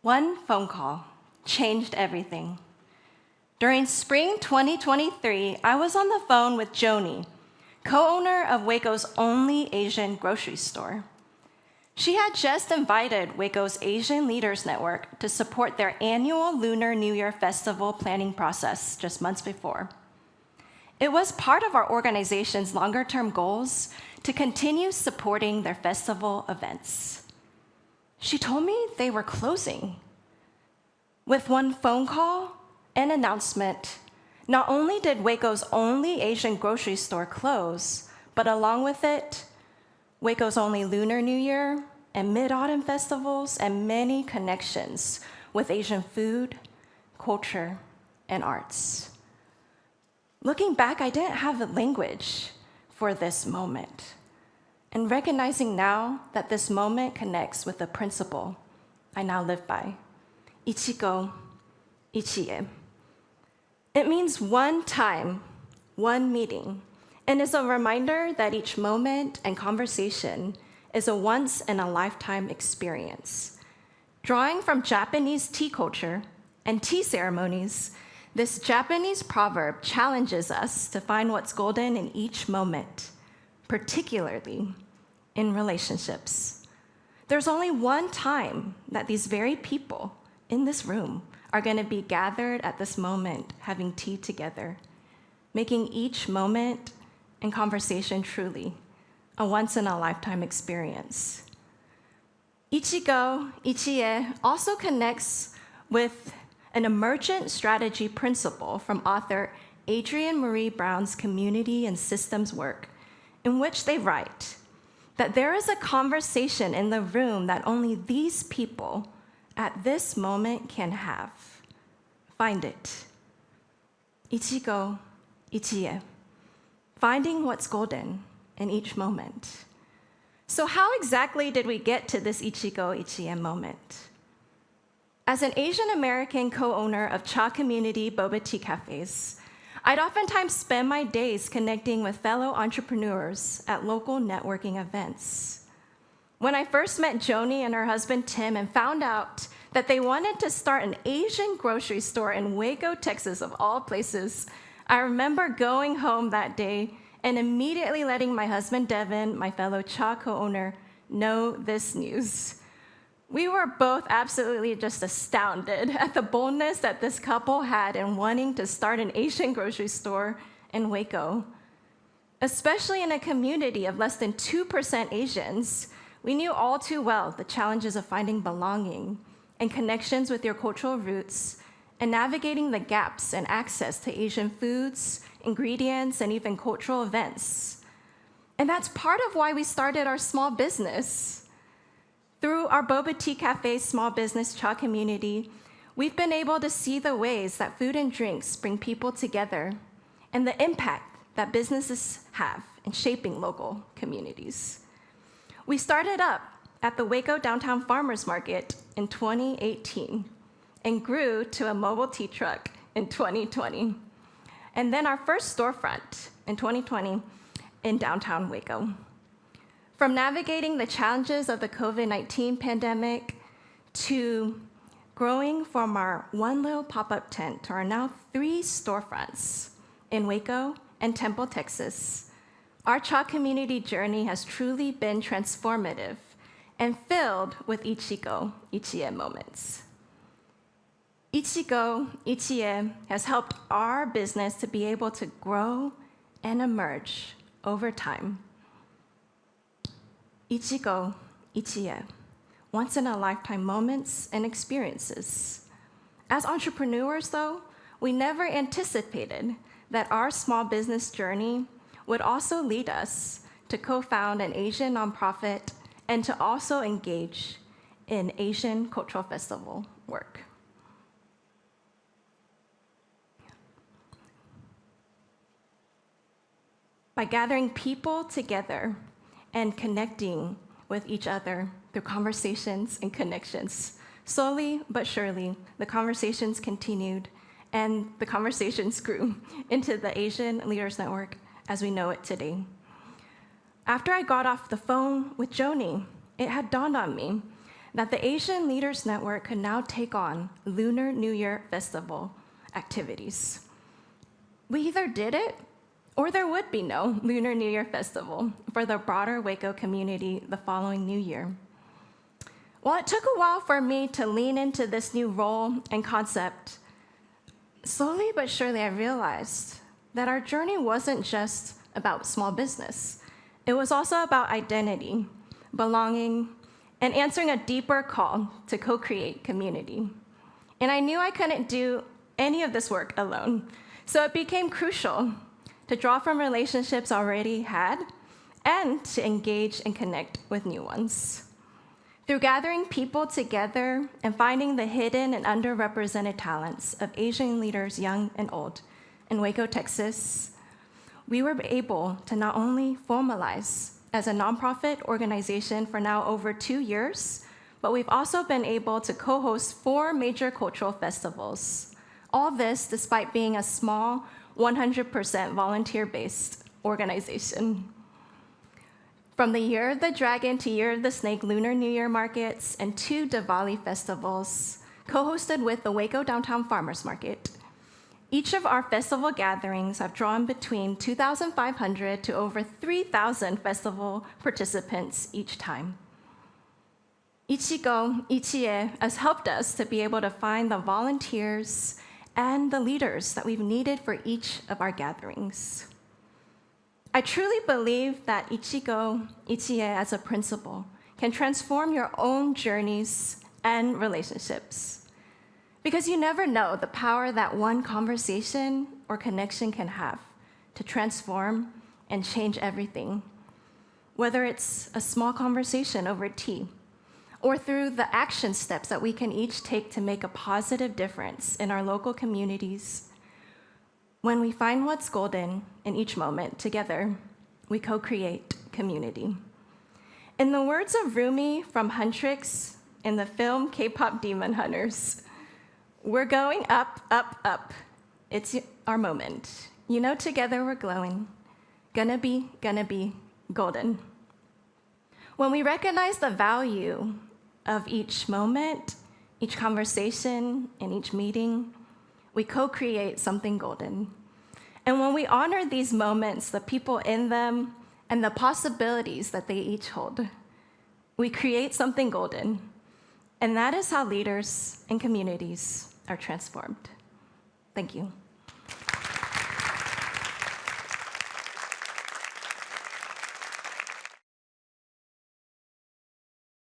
One phone call changed everything. During spring 2023, I was on the phone with Joni, co-owner of Waco's only Asian grocery store. She had just invited Waco's Asian Leaders Network to support their annual Lunar New Year Festival planning process just months before. It was part of our organization's longer-term goals to continue supporting their festival events. She told me they were closing. With one phone call and announcement, not only did Waco's only Asian grocery store close, but along with it, Waco's only Lunar New Year and Mid-Autumn festivals and many connections with Asian food, culture, and arts. Looking back, I didn't have the language for this moment. And recognizing now that this moment connects with the principle I now live by, Ichi-Go, Ichi-E. It means one time, one meeting, and is a reminder that each moment and conversation is a once-in-a-lifetime experience. Drawing from Japanese tea culture and tea ceremonies, this Japanese proverb challenges us to find what's golden in each moment, particularly in relationships. There's only one time that these very people in this room are going to be gathered at this moment having tea together, making each moment and conversation truly a once-in-a-lifetime experience. Ichi-Go, Ichi-E also connects with an emergent strategy principle from author Adrienne Marie Brown's community and systems work, in which they write that there is a conversation in the room that only these people at this moment can have. Find it. Ichi-Go, Ichi-E. Finding what's golden in each moment. So how exactly did we get to this Ichi-Go, Ichi-E moment? As an Asian American co-owner of Cha Community Boba Tea Cafes, I'd oftentimes spend my days connecting with fellow entrepreneurs at local networking events. When I first met Joni and her husband Tim and found out that they wanted to start an Asian grocery store in Waco, Texas, of all places, I remember going home that day and immediately letting my husband Devin, my fellow Cha co-owner, know this news. We were both absolutely just astounded at the boldness that this couple had in wanting to start an Asian grocery store in Waco. Especially in a community of less than 2% Asians, we knew all too well the challenges of finding belonging and connections with your cultural roots and navigating the gaps in access to Asian foods, ingredients, and even cultural events. And that's part of why we started our small business. Through our Boba Tea Cafe small business Cha community, we've been able to see the ways that food and drinks bring people together and the impact that businesses have in shaping local communities. We started up at the Waco Downtown Farmers Market in 2018 and grew to a mobile tea truck in 2020. And then our first storefront in 2020 in downtown Waco. From navigating the challenges of the COVID-19 pandemic to growing from our one little pop-up tent to our now 3 storefronts in Waco and Temple, Texas, our Cha community journey has truly been transformative and filled with Ichi-Go, Ichi-E moments. Ichi-Go, Ichi-E has helped our business to be able to grow and emerge over time. Ichi-Go, Ichi-E, once-in-a-lifetime moments and experiences. As entrepreneurs, though, we never anticipated that our small business journey would also lead us to co-found an Asian nonprofit and to also engage in Asian cultural festival work. By gathering people together and connecting with each other through conversations and connections, slowly but surely, the conversations continued and the conversations grew into the Asian Leaders Network as we know it today. After I got off the phone with Joni, it had dawned on me that the Asian Leaders Network could now take on Lunar New Year Festival activities. We either did it, or there would be no Lunar New Year Festival for the broader Waco community the following New Year. While it took a while for me to lean into this new role and concept, slowly but surely I realized that our journey wasn't just about small business. It was also about identity, belonging, and answering a deeper call to co-create community. And I knew I couldn't do any of this work alone, so it became crucial to draw from relationships already had and to engage and connect with new ones. Through gathering people together and finding the hidden and underrepresented talents of Asian leaders, young and old, in Waco, Texas, we were able to not only formalize as a nonprofit organization for now over 2 years, but we've also been able to co-host 4 major cultural festivals. All this despite being a small, 100% volunteer-based organization. From the Year of the Dragon to Year of the Snake Lunar New Year markets and 2 Diwali festivals, co-hosted with the Waco Downtown Farmers Market. Each of our festival gatherings have drawn between 2,500 to over 3,000 festival participants each time. Ichi-Go, Ichi-E has helped us to be able to find the volunteers and the leaders that we've needed for each of our gatherings. I truly believe that Ichi-Go, Ichi-E as a principle can transform your own journeys and relationships. Because you never know the power that one conversation or connection can have to transform and change everything. Whether it's a small conversation over tea, or through the action steps that we can each take to make a positive difference in our local communities. When we find what's golden in each moment together, we co-create community. In the words of Rumi from Huntrix in the film K-pop Demon Hunters, we're going up, up, up. It's our moment. You know, together we're glowing. Gonna be golden. When we recognize the value of each moment, each conversation, and each meeting, we co-create something golden. And when we honor these moments, the people in them, and the possibilities that they each hold, we create something golden. And that is how leaders and communities are transformed. Thank you.